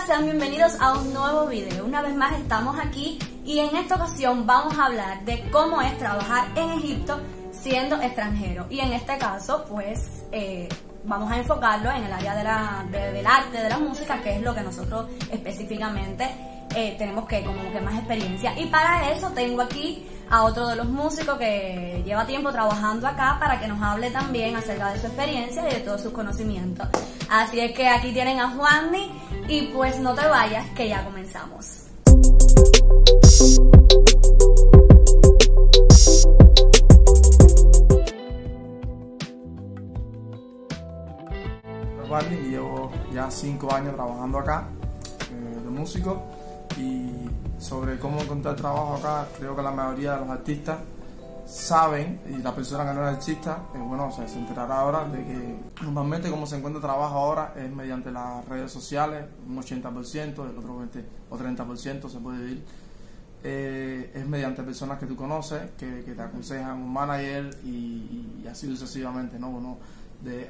sean bienvenidos a un nuevo video. Una vez más estamos aquí y en esta ocasión vamos a hablar de cómo es trabajar en Egipto siendo extranjero. Y en este caso, pues, vamos a enfocarlo en el área del arte, de la música, que es lo que nosotros específicamente tenemos como que más experiencia. Y para eso tengo aquí a otro de los músicos que lleva tiempo trabajando acá para que nos hable también acerca de su experiencia y de todos sus conocimientos. Así es que aquí tienen a Juandy y pues no te vayas que ya comenzamos. Soy Juandy y llevo ya 5 años trabajando acá de músico. Y sobre cómo encontrar trabajo acá, creo que la mayoría de los artistas saben, y la persona que no es artista, bueno, o sea, se enterará ahora de que normalmente como se encuentra trabajo ahora es mediante las redes sociales, un 80%, el otro 20 o 30% se puede decir, es mediante personas que tú conoces, que te aconsejan un manager y así sucesivamente, ¿no? Uno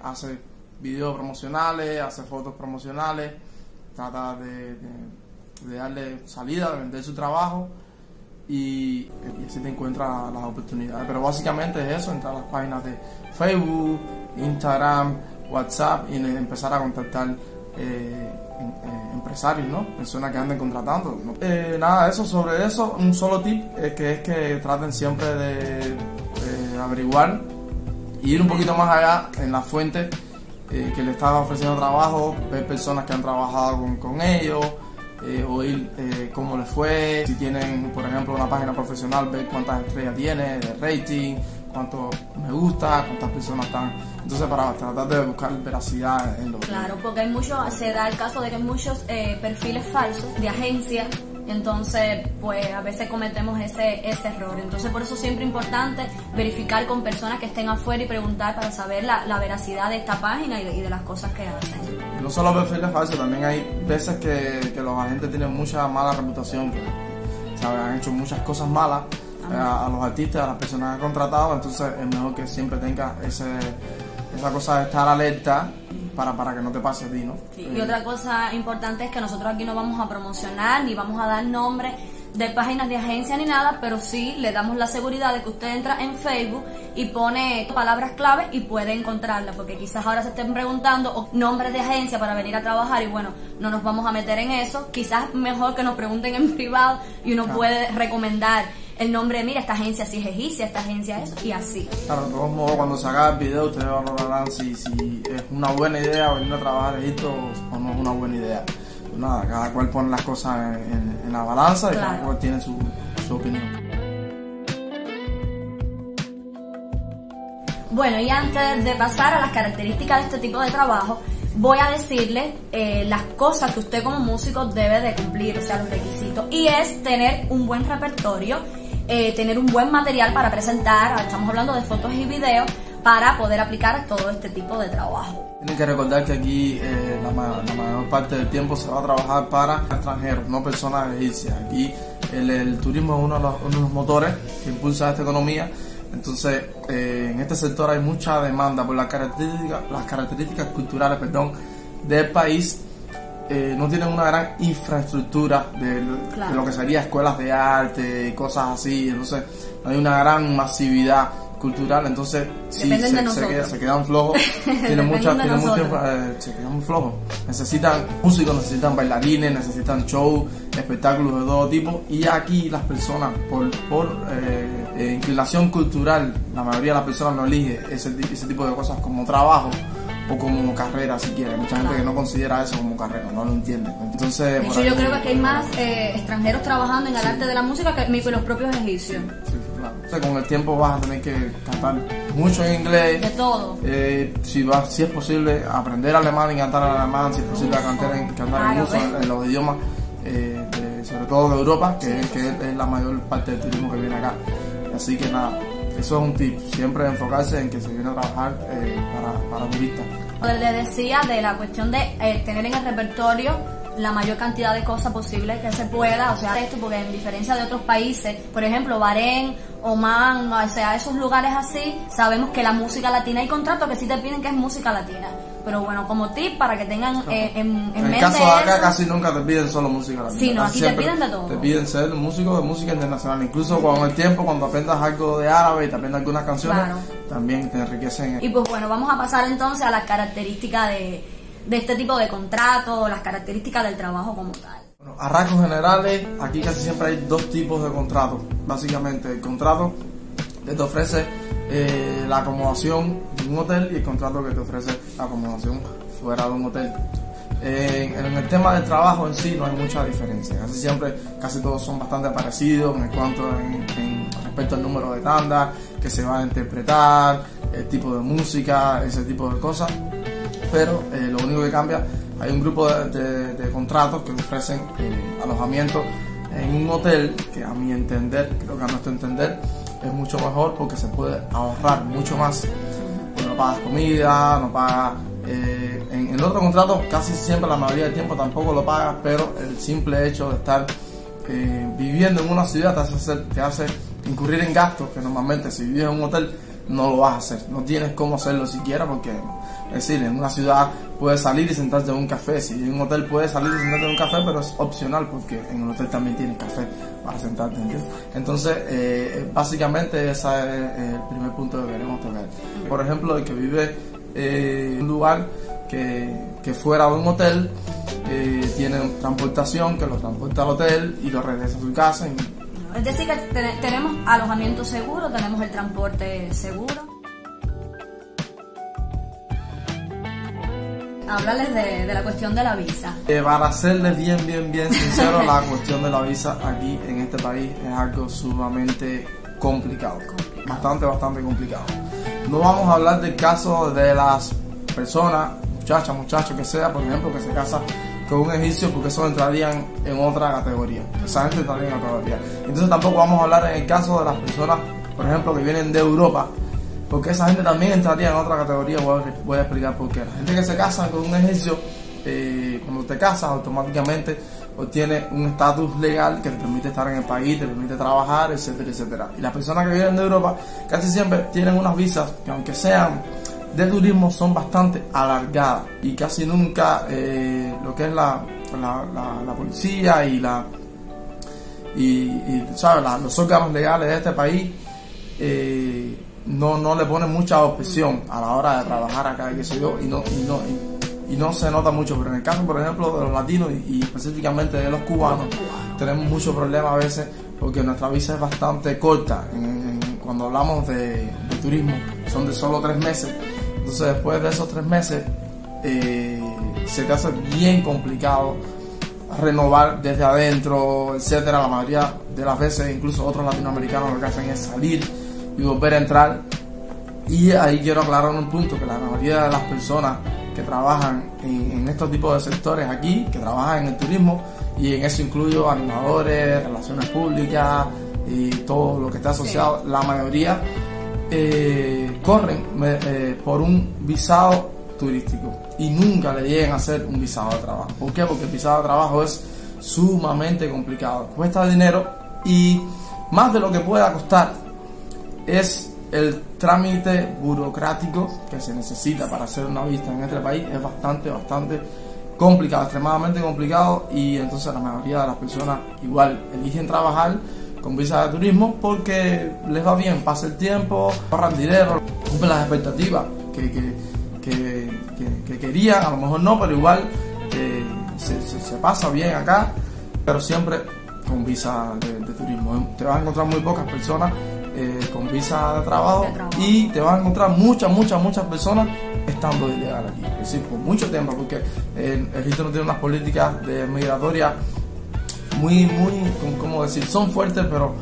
hace videos promocionales, hace fotos promocionales, trata de darle salida, de vender su trabajo y así te encuentras las oportunidades. Pero básicamente es eso, entrar a las páginas de Facebook, Instagram, WhatsApp y empezar a contactar empresarios, ¿no? Personas que anden contratando, ¿no? Nada, eso sobre eso, un solo tip que es que traten siempre de averiguar y ir un poquito más allá en la fuente que le están ofreciendo trabajo, ver personas que han trabajado con ellos, oír cómo les fue, si tienen por ejemplo una página profesional, ver cuántas estrellas tiene, de rating, cuánto me gusta, cuántas personas están, entonces para tratar de buscar veracidad en lo que... Claro, porque se da el caso de que hay muchos perfiles falsos de agencia, entonces pues a veces cometemos ese error, entonces por eso siempre es importante verificar con personas que estén afuera y preguntar para saber la veracidad de esta página y de las cosas que hacen. No solo perfiles falsos, también hay veces que los agentes tienen mucha mala reputación, que ¿sabes? Han hecho muchas cosas malas a los artistas, a las personas que han contratado, entonces es mejor que siempre tenga esa cosa de estar alerta para que no te pase a ti, ¿no? Sí. Y otra cosa importante es que nosotros aquí no vamos a promocionar ni vamos a dar nombre de páginas de agencia ni nada, pero sí le damos la seguridad de que usted entra en Facebook y pone palabras clave y puede encontrarla, porque quizás ahora se estén preguntando nombres de agencia para venir a trabajar y bueno, no nos vamos a meter en eso, quizás mejor que nos pregunten en privado y uno puede recomendar el nombre, mira, esta agencia sí es egipcia, esta agencia eso, y así. Claro, de todos modos, cuando se haga el video, ustedes valorarán si es una buena idea venir a trabajar en Egipto o no es una buena idea. Pues nada, cada cual pone las cosas en la balanza y cada cual tiene su opinión. Bueno, y antes de pasar a las características de este tipo de trabajo, voy a decirles las cosas que usted como músico debe de cumplir, o sea, los requisitos, y es tener un buen repertorio, tener un buen material para presentar, estamos hablando de fotos y videos, para poder aplicar todo este tipo de trabajo. Tienen que recordar que aquí la mayor parte del tiempo se va a trabajar para extranjeros, no personas egipcias. Aquí el turismo es uno de los motores que impulsa esta economía, entonces en este sector hay mucha demanda por las características culturales del país. No tienen una gran infraestructura de lo que sería escuelas de arte y cosas así, entonces no hay una gran masividad cultural, entonces sí, se quedan flojos, se quedan flojos, necesitan músicos, necesitan bailarines, necesitan show, espectáculos de todo tipo, y aquí las personas por inclinación cultural, la mayoría de las personas no elige ese tipo de cosas como trabajo o como carrera, si quiere. Mucha gente que no considera eso como carrera, no lo entiende. Entonces, de hecho, yo creo que hay más extranjeros trabajando en el arte de la música que los propios egipcios. Sí, claro. O sea, con el tiempo vas a tener que cantar mucho en inglés. De todo. Si es posible, aprender alemán y cantar en alemán, si es posible cantar en los idiomas, sobre todo de Europa, que es la mayor parte del turismo que viene acá. Así que nada, eso es un tip, siempre enfocarse en que se viene a trabajar para turistas. Le decía de la cuestión de tener en el repertorio la mayor cantidad de cosas posibles que se pueda, o sea, esto porque en diferencia de otros países, por ejemplo, Bahrein, Oman, o sea, esos lugares así, sabemos que la música latina, hay contratos que sí te piden que es música latina. Pero bueno, como tip para que tengan en mente el caso de acá eso. casi nunca te piden solo música latina. Sí, no, aquí te Siempre piden de todo. Te piden ser músico de música internacional. Incluso con el tiempo, cuando aprendas algo de árabe y te aprendas algunas canciones, Claro. también te enriquecen. Y pues bueno, vamos a pasar entonces a las características de este tipo de contrato, las características del trabajo como tal. Bueno, a rasgos generales, aquí casi siempre hay dos tipos de contratos. Básicamente, el contrato que te ofrece la acomodación en un hotel y el contrato que te ofrece la acomodación fuera de un hotel. En el tema del trabajo en sí no hay mucha diferencia. Casi todos son bastante parecidos en cuanto en respecto al número de tandas que se van a interpretar, el tipo de música, ese tipo de cosas. Pero lo único que cambia, hay un grupo de contratos que ofrecen alojamiento en un hotel que, a mi entender, creo que a nuestro entender, es mucho mejor porque se puede ahorrar mucho más. Porque no pagas comida, no pagas. En el otro contrato casi siempre, la mayoría del tiempo tampoco lo pagas, pero el simple hecho de estar viviendo en una ciudad te hace incurrir en gastos que normalmente si vives en un hotel no lo vas a hacer, no tienes cómo hacerlo siquiera, porque es decir, en una ciudad puedes salir y sentarte en un café, si en un hotel puedes salir y sentarte en un café, pero es opcional porque en el hotel también tienes café para sentarte, ¿entiendes? Entonces básicamente ese es el primer punto que queremos tocar. Por ejemplo, el que vive en un lugar que fuera de un hotel, tiene transportación que lo transporta al hotel y lo regresa a su casa. Es decir, que tenemos alojamiento seguro, tenemos el transporte seguro. Háblales de la cuestión de la visa. Para serles bien sincero, la cuestión de la visa aquí en este país es algo sumamente complicado. Bastante complicado. No vamos a hablar del caso de las personas, muchachos que sea, por ejemplo, que se casan con un egipcio, porque eso entrarían en otra categoría. Esa gente entraría en otra categoría. Entonces tampoco vamos a hablar en el caso de las personas, por ejemplo, que vienen de Europa, porque esa gente también entraría en otra categoría. Voy a explicar por qué. La gente que se casa con un egipcio, cuando te casas automáticamente obtiene un estatus legal que te permite estar en el país, te permite trabajar, etcétera. Y las personas que vienen de Europa casi siempre tienen unas visas que, aunque sean de turismo, son bastante alargadas y casi nunca lo que es la policía y ¿sabes? Los órganos legales de este país no le ponen mucha objeción a la hora de trabajar acá, qué sé yo, y no se nota mucho. Pero en el caso, por ejemplo, de los latinos y específicamente de los cubanos, tenemos mucho problema a veces porque nuestra visa es bastante corta. Cuando hablamos de turismo, son de solo 3 meses. Entonces, después de esos 3 meses, se te hace bien complicado renovar desde adentro, etcétera. La mayoría de las veces, incluso otros latinoamericanos, lo que hacen es salir y volver a entrar. Y ahí quiero aclarar un punto, que la mayoría de las personas que trabajan en estos tipos de sectores aquí, que trabajan en el turismo, y en eso incluyo animadores, relaciones públicas y todo lo que está asociado, la mayoría corren por un visado turístico y nunca le llegan a hacer un visado de trabajo. ¿Por qué? Porque el visado de trabajo es sumamente complicado, cuesta dinero, y más de lo que pueda costar es el trámite burocrático que se necesita para hacer una visa en este país. Es bastante complicado, extremadamente complicado, y entonces la mayoría de las personas igual eligen trabajar con visa de turismo porque les va bien, pasa el tiempo, ahorran dinero, cumplen las expectativas que querían, a lo mejor no, pero igual se pasa bien acá, pero siempre con visa de turismo. Te vas a encontrar muy pocas personas con visa de trabajo, y te vas a encontrar muchas personas estando ilegal aquí, es decir, por mucho tiempo, porque Egipto no tiene unas políticas migratorias muy, ¿cómo decir? Son fuertes, pero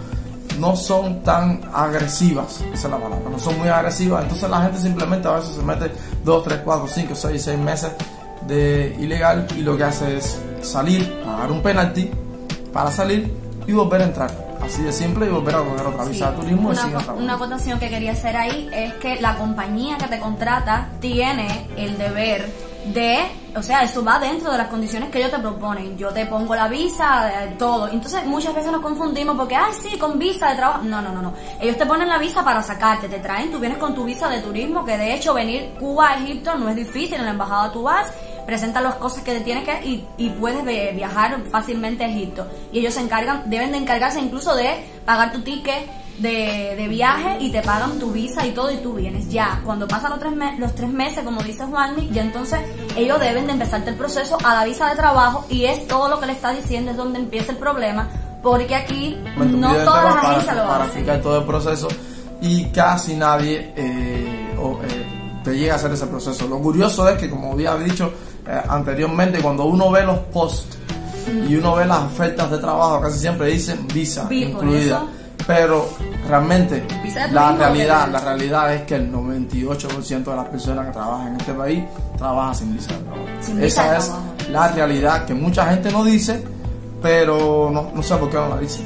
no son tan agresivas, esa es la palabra, no son muy agresivas. Entonces la gente simplemente a veces se mete 2, 3, 4, 5, 6 meses de ilegal, y lo que hace es salir, pagar un penalti para salir y volver a entrar. Así de simple, y volver a coger otra visa de turismo. Una acotación que quería hacer ahí es que la compañía que te contrata tiene el deber o sea, eso va dentro de las condiciones que ellos te proponen. Yo te pongo la visa, todo. Entonces muchas veces nos confundimos porque, sí, con visa de trabajo. No. Ellos te ponen la visa para sacarte, te traen, tú vienes con tu visa de turismo, que de hecho venir Cuba a Egipto no es difícil, en la embajada tú vas, presentas las cosas que te tienes que y puedes viajar fácilmente a Egipto. Y ellos deben de encargarse incluso de pagar tu ticket de viaje y te pagan tu visa y todo y tú vienes. Ya, cuando pasan los 3 meses, como dice Juanmi, ya entonces ellos deben de empezarte el proceso a la visa de trabajo y es todo lo que le está diciendo, es donde empieza el problema, porque aquí no todas las agencias lo hacen. Para explicar todo el proceso y casi nadie te llega a hacer ese proceso. Lo curioso es que, como había dicho anteriormente, cuando uno ve los posts y uno ve las ofertas de trabajo, casi siempre dicen visa incluida. Pero realmente la realidad es que el 98% de las personas que trabajan en este país trabajan sin visa de trabajo. Esa es la realidad que mucha gente no dice, pero no sé por qué no la dice.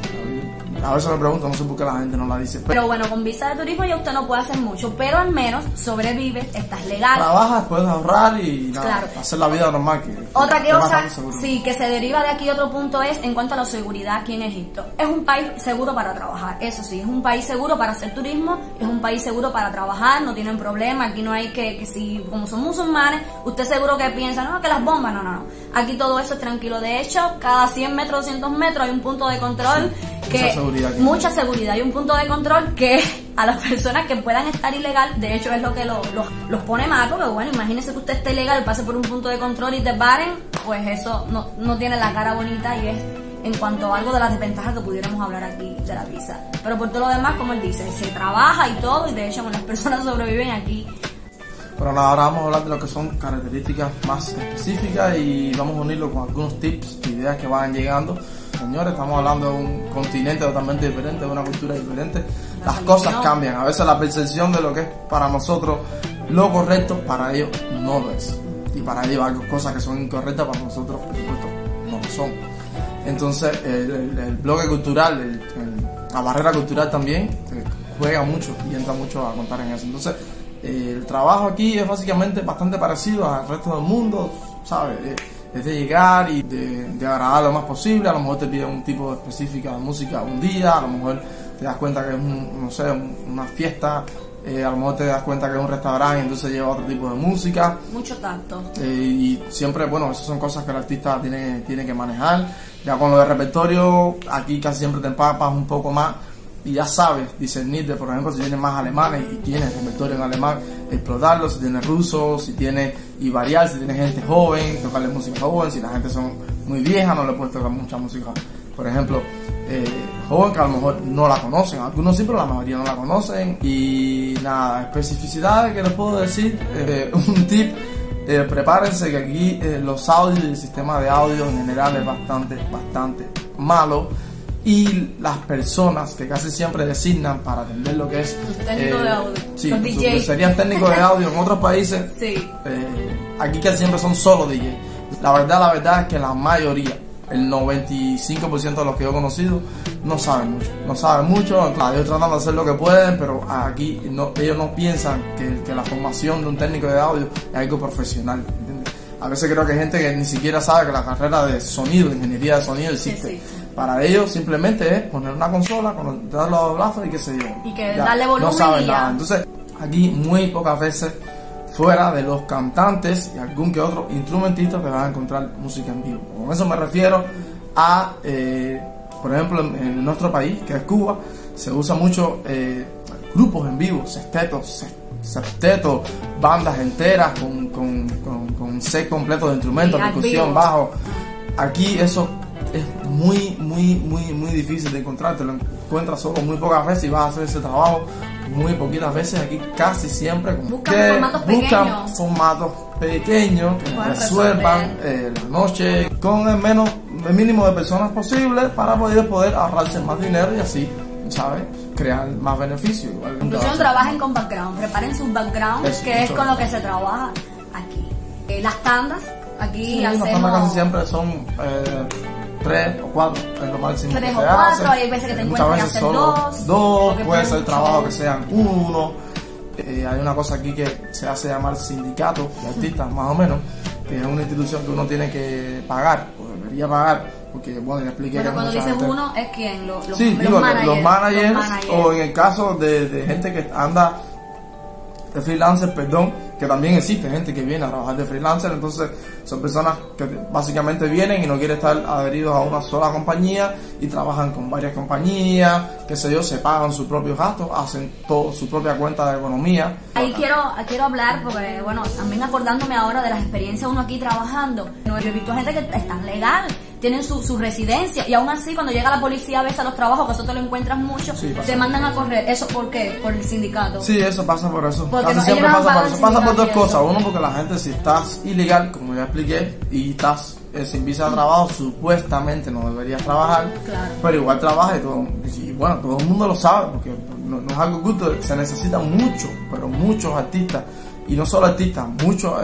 A veces me pregunto, no sé por qué la gente no la dice. Pero bueno, con visa de turismo ya usted no puede hacer mucho, pero al menos sobrevives, estás legal. Trabajas, puedes ahorrar y hacer la vida normal. Otra cosa, sí, que se deriva de aquí otro punto es en cuanto a la seguridad aquí en Egipto. Es un país seguro para trabajar, eso sí, es un país seguro para hacer turismo, es un país seguro para trabajar, no tienen problema, aquí no hay que si como son musulmanes, usted seguro que piensa, no, que las bombas, no. Aquí todo eso es tranquilo, de hecho, cada 100 metros, 200 metros hay un punto de control mucha seguridad y un punto de control que a las personas que puedan estar ilegal, de hecho es lo que los pone mal, porque bueno, imagínese que usted esté ilegal, pase por un punto de control y te paren, pues eso no tiene la cara bonita y es en cuanto a algo de las desventajas que pudiéramos hablar aquí de la visa. Pero por todo lo demás, como él dice, se trabaja y todo, y de hecho las personas sobreviven aquí. Pero nada, ahora vamos a hablar de lo que son características más específicas y vamos a unirlo con algunos tips, ideas que van llegando. Señores, estamos hablando de un continente totalmente diferente, de una cultura diferente. Las cosas cambian. A veces la percepción de lo que es para nosotros lo correcto, para ellos no lo es. Y para ellos hay cosas que son incorrectas, para nosotros, por supuesto, no lo son. Entonces, el bloque cultural, la barrera cultural también juega mucho y entra mucho a contar en eso. Entonces, el trabajo aquí es básicamente bastante parecido al resto del mundo, ¿sabes? Es de llegar y de agradar lo más posible. A lo mejor te piden un tipo específico de música un día, a lo mejor te das cuenta que es una fiesta, a lo mejor te das cuenta que es un restaurante y entonces lleva otro tipo de música. Mucho tacto. Y siempre, bueno, esas son cosas que el artista tiene que manejar. Ya con lo de repertorio, aquí casi siempre te empapas un poco más y ya sabes discernir de, por ejemplo, si tienes más alemanes y tienes repertorio en alemán, explotarlo, si tienes rusos, si tienes, y variar, si tienes gente joven, tocarle música joven, si la gente son muy vieja, no le puedes tocar mucha música, por ejemplo, joven, que a lo mejor no la conocen, algunos sí, pero la mayoría no la conocen. Y nada, especificidades que les puedo decir, un tip, prepárense que aquí los audios y el sistema de audio en general es bastante malo. Y las personas que casi siempre designan para atender lo que es los técnicos de audio, sí, los DJ, serían técnicos de audio en otros países. Sí. Aquí casi siempre son solo DJ. La verdad es que la mayoría, el 95% de los que yo he conocido, no saben mucho. Ellos tratan de hacer lo que pueden, pero aquí ellos no piensan que la formación de un técnico de audio es algo profesional, ¿entiendes? A veces creo que hay gente que ni siquiera sabe que la carrera de sonido, de ingeniería de sonido existe. Sí. Para ellos simplemente es poner una consola, conectar los brazos y qué sé yo. Y que darle volumen. No saben nada. Entonces, aquí muy pocas veces, fuera de los cantantes y algún que otro instrumentista, te vas a encontrar música en vivo. Con eso me refiero a, por ejemplo, en nuestro país, que es Cuba, se usa mucho grupos en vivo, sextetos, bandas enteras con set completo de instrumentos, percusión, bajo. Aquí eso es muy difícil de encontrar, te lo encuentras solo muy pocas veces y vas a hacer ese trabajo muy poquitas veces. Aquí casi siempre buscan formatos pequeños que resuelvan la noche con el mínimo de personas posible para poder ahorrarse más dinero y así, ¿sabes?, crear más beneficios. Incluso trabajen con background, preparen sus backgrounds, que es con lo que se trabaja aquí. Las tandas, aquí hacemos... Las tandas casi siempre son 3 o 4, es lo máximo. 3 o 4, hay veces que te encuentras que hacer dos, puede ser trabajo que sean 1, hay una cosa aquí que se hace llamar sindicato de artistas, más o menos, que es una institución que uno tiene que pagar, o debería pagar, porque, bueno, ya expliqué Pero que cuando dices gente... uno, ¿es quién? Sí, digo, los managers, o en el caso de gente que anda de freelancer, perdón, que también existe gente que viene a trabajar de freelancer, entonces son personas que básicamente vienen y no quieren estar adheridos a una sola compañía y trabajan con varias compañías, qué sé yo, se pagan sus propios gastos, hacen todo su propia cuenta de economía. Ahí quiero hablar porque, bueno, también acordándome ahora de las experiencias uno aquí trabajando. Yo he visto gente que están legal, tienen su residencia y aún así cuando llega la policía a veces a los trabajos, que eso te lo encuentras mucho, Sí, se mandan a correr. ¿Eso por qué? Por el sindicato. Sí, eso pasa por eso. Porque Casi no, siempre ellos no pasa por pagan eso. Pasa por dos sindicato y cosas. eso. Uno, porque la gente, si estás ilegal, como ya expliqué, y estás sin visa de trabajo, supuestamente no deberías trabajar, Claro. pero igual trabajas y bueno, todo el mundo lo sabe, porque no es algo oculto, se necesitan muchos, pero muchos artistas, y no solo artistas, mucho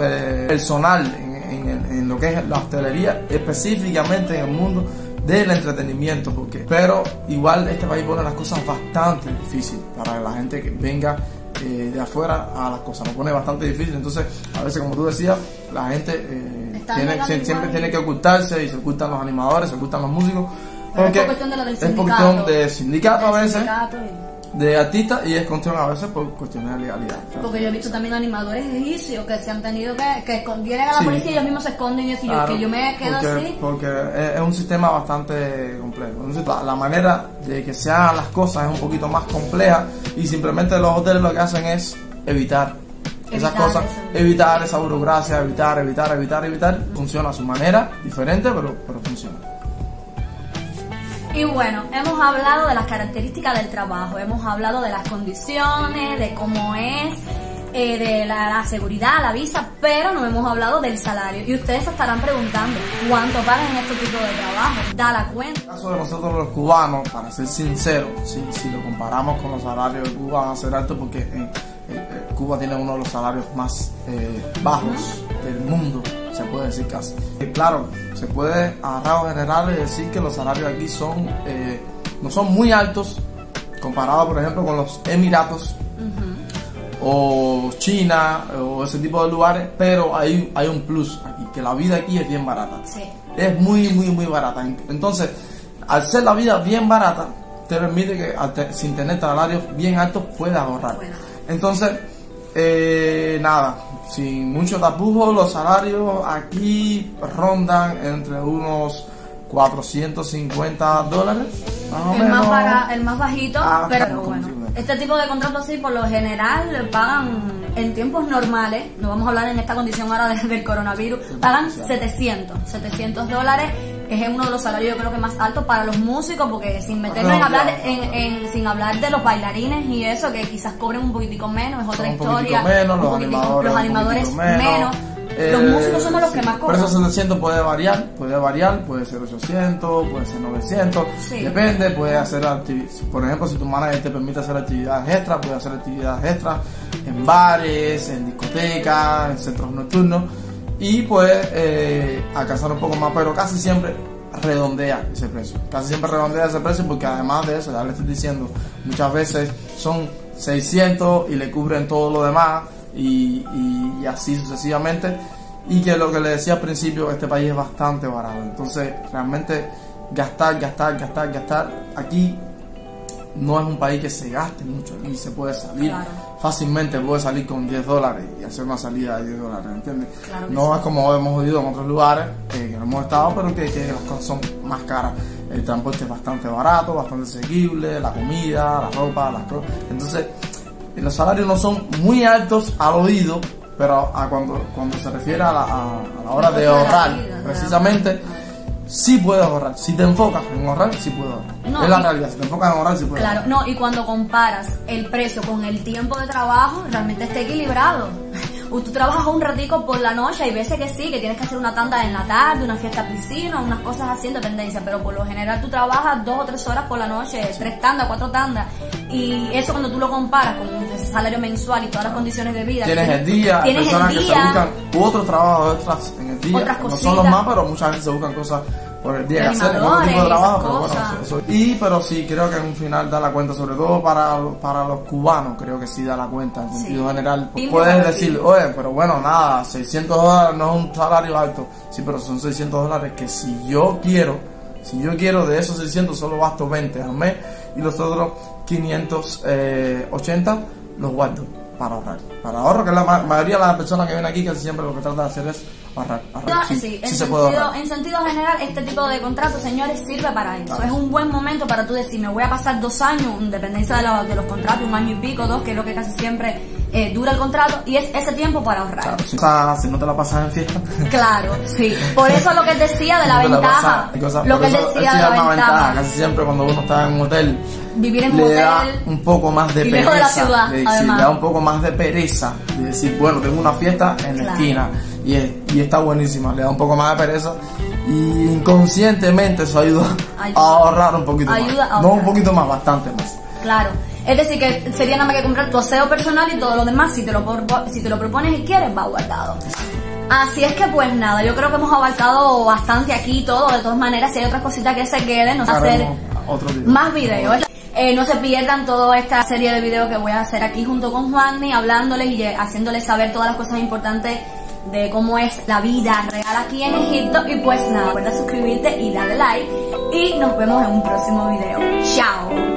personal en lo que es la hostelería, específicamente en el mundo del entretenimiento, pero igual este país pone las cosas bastante difíciles para la gente que venga de afuera a las cosas, lo pone bastante difícil. Entonces a veces, como tú decías, la gente siempre tiene que ocultarse, y se ocultan los animadores, se ocultan los músicos, Pero porque es por cuestión de lo del es sindicato, por cuestión de sindicato a del veces, sindicato de artistas, y es cuestión a veces por cuestiones de legalidad. porque yo he visto también animadores egipcios que se han tenido que vienen a la Sí. policía y ellos mismos se esconden y decir Claro, que yo me quedo así. porque es un sistema bastante complejo. Entonces, la manera de que se hagan las cosas es un poquito más compleja, y simplemente los hoteles lo que hacen es evitar esas cosas, evitar esa burocracia, evitar. Funciona a su manera, diferente, pero funciona. Y bueno, hemos hablado de las características del trabajo, hemos hablado de las condiciones, de cómo es, de la seguridad, la visa, pero no hemos hablado del salario. Y ustedes se estarán preguntando, ¿cuánto pagan en este tipo de trabajo? Da la cuenta. En el caso de nosotros los cubanos, para ser sinceros, si lo comparamos con los salarios de Cuba, van a ser altos, porque Cuba tiene uno de los salarios más bajos del mundo, se puede decir casi. Claro, se puede a rasgos generales decir que los salarios aquí no son muy altos comparado, por ejemplo, con los Emiratos o China o ese tipo de lugares, pero hay un plus aquí, que la vida aquí es bien barata. Sí. Es muy barata. Entonces, al ser la vida bien barata, te permite que sin tener salarios bien altos puedas ahorrar. Entonces, nada, sin mucho tapujos, los salarios aquí rondan entre unos $450, más o menos. El más bajito, pero bueno. Este tipo de contratos así, por lo general, pagan en tiempos normales, no vamos a hablar en esta condición ahora del coronavirus, pagan $700. Es uno de los salarios, yo creo que más altos para los músicos, porque sin meternos en hablar sin hablar de los bailarines y eso, que quizás cobren un poquitico menos, es otra historia. Los animadores menos. Los músicos somos los que más cobran. Por eso 700 puede variar, puede ser 800, puede ser 900, sí. Depende, puede hacer por ejemplo, si tu manager te permite hacer actividades extras, puede hacer actividades extras en bares, en discotecas, en centros nocturnos, y puede alcanzar un poco más, pero casi siempre redondea ese precio. Porque además de eso, ya le estoy diciendo, muchas veces son 600 y le cubren todo lo demás, y así sucesivamente, y que lo que le decía al principio, este país es bastante barato. Entonces realmente gastar aquí no es un país que se gaste mucho, aquí se puede salir fácilmente, puede salir con $10 y hacer una salida de $10, ¿entiendes? No es como hemos ido en otros lugares que no hemos estado, pero que las cosas son más caras. El transporte es bastante barato, bastante asequible, la comida, la ropa, las cosas. Entonces los salarios no son muy altos al oído, pero cuando se refiere a la hora de ahorrar, precisamente, sí puedes ahorrar. Si te enfocas en ahorrar, sí puedes ahorrar. Es la realidad, si te enfocas en ahorrar, sí puedes ahorrar. No, y cuando comparas el precio con el tiempo de trabajo, realmente está equilibrado. Tú trabajas un ratico por la noche, hay veces que sí, que tienes que hacer una tanda en la tarde, una fiesta piscina, unas cosas así en dependencia, pero por lo general tú trabajas 2 o 3 horas por la noche, 3 tandas, 4 tandas, y eso cuando tú lo comparas con ese salario mensual y todas las condiciones de vida. Tienes el día, hay personas que se buscan otros trabajos extras en el día, otras no son los más, pero mucha gente se buscan cosas por el día que hacer en otro tipo de trabajo, pero bueno, cosas. pero sí, creo que en un final da la cuenta, sobre todo para los cubanos, creo que sí da la cuenta, en sentido general. Pues puedes decir, oye, pero bueno, nada, $600 no es un salario alto, sí, pero son $600 que si yo quiero de esos 600 solo gasto 20 al mes y los otros 580 los guardo para ahorrar. Para ahorro, que la mayoría de las personas que vienen aquí casi siempre lo que tratan de hacer es ahorrar. Sí, en sentido general, este tipo de contrato, señores, sirve para eso. Claro. Es un buen momento para tú decir, me voy a pasar 2 años, en dependencia de los contratos, 1 año y pico, 2, que es lo que casi siempre dura el contrato, y es ese tiempo para ahorrar. Claro, si no te la pasas en fiesta. Claro, sí. Por eso lo que decía de la ventaja. Lo que decía de la ventaja. Casi siempre cuando uno está en un hotel, vivir en un hotel, da un poco más de pereza. De la ciudad, le da un poco más de pereza de decir, bueno, tengo una fiesta en la esquina y está buenísima. Le da un poco más de pereza y inconscientemente eso ayuda a ahorrar un poquito más. No un poquito más, bastante más. Claro. Es decir, que sería nada más que comprar tu aseo personal y todo lo demás, si te lo propones y quieres, va guardado. Así es que pues nada, yo creo que hemos abarcado bastante aquí todo. De todas maneras, si hay otras cositas que se queden, nos hacer más videos. No se pierdan toda esta serie de videos que voy a hacer aquí junto con Juanmi, hablándoles y haciéndoles saber todas las cosas importantes de cómo es la vida real aquí en Egipto. Y pues nada, recuerda suscribirte y darle like y nos vemos en un próximo video. Chao.